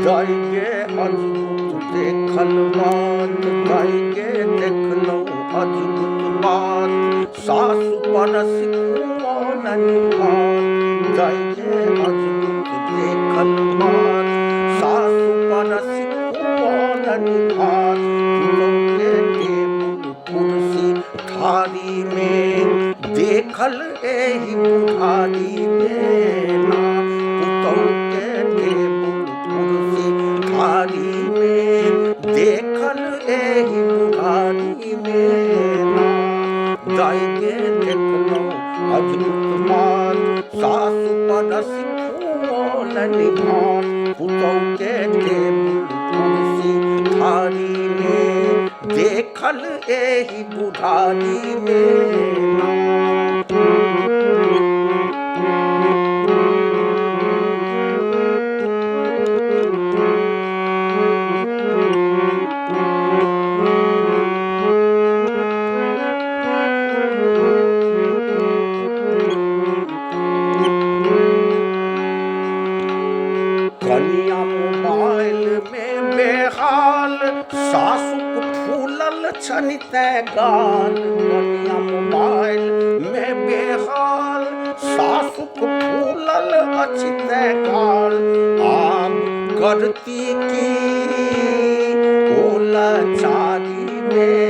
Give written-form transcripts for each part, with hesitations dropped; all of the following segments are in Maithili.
जाइगे अजूत देखल बात, जाइगे देखलो अजूत बात, सासु परस कुआनन भात। जाइगे अजूत देखल बात, सासु परस कुआनन भात। पुतों के टेबुल कुर्सी थारी में, देखल एही बुढ़ारी में ना। पुतों के टेबुल कुर्सी थारी में, देखल एही बुढ़ारी में ना। जाइगे देखलो अजूत बात, सासु परस कुआनन भात। पुतों के टेबुल कुर्सी थारी में, देखल एही बुढ़ारी में ना। कनिया मोबाइल में बेहाल, सासुक फूलल छनिते गाल। कनिया मोबाइल में बेहाल, सासुक फूलल अछिते गाल। आब करती की ओला चारी में,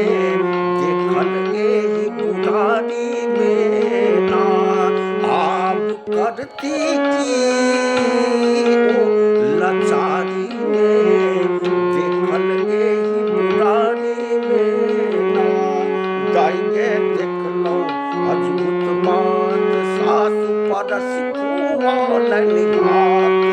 देखल एही बुढ़ारी में ना। आब करती की लाचारी में, देखल एही बुढ़ारी में ना। जाइगे देखलो अजूत बात, सासु परस कुआनन भात।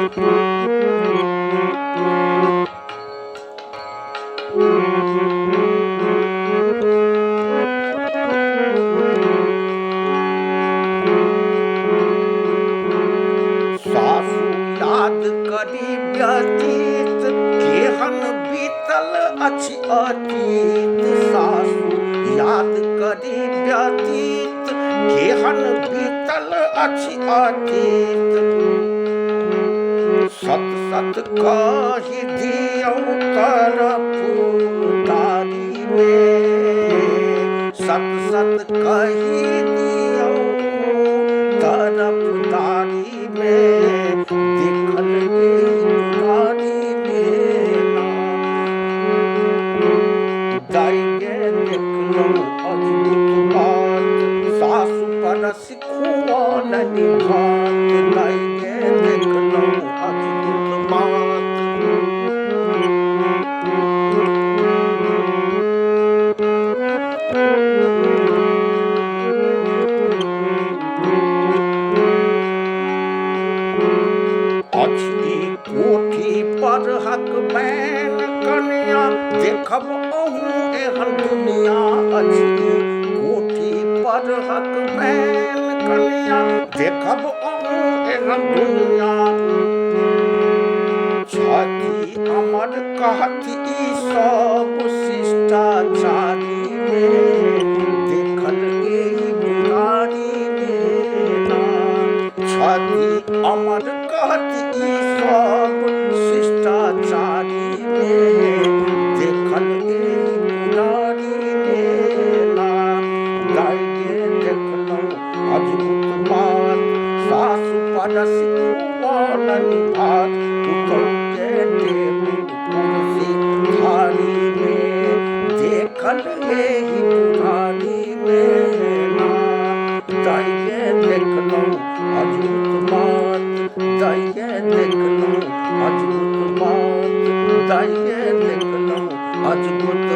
सासु याद करी व्यतीत, केहन बीतल अछि अतीत। सासु याद करी व्यतीत, केहन बीतल अछि अतीत। सत सत कहि दियौ तरफदारी में, सत सत कहि दियौ तरफदारी में, देखल एही बुढ़ारी में ना। जाइगे देखलो अजूत बात, सासु परस कुआनन भात। जाइगे देखलो अजूत बात। अछि कोठी पर हक बैन कन्या, देखब अहूँ एहन दुनिया। अछि कोठी पर हक बैन कन्या, देखब अहूँ एहन दुनिया। छथि अमर कहत ई सब शिष्टाचारी में, देखल एही बुढ़ारी में ना। छथि अमर कहत ई सब शिष्टाचारी में, देखल एही बुढ़ारी में ना। जाइगे देखलो अजूत बात, सासु परस कुआनन भात। पुतों के टेबुल कुर्सी थारी में, देखल एही बुढ़ारी में ना। जाइगे देखलो अजूत बात, जाइगे देखलो अजूत बात, जाइगे देखलो अजूत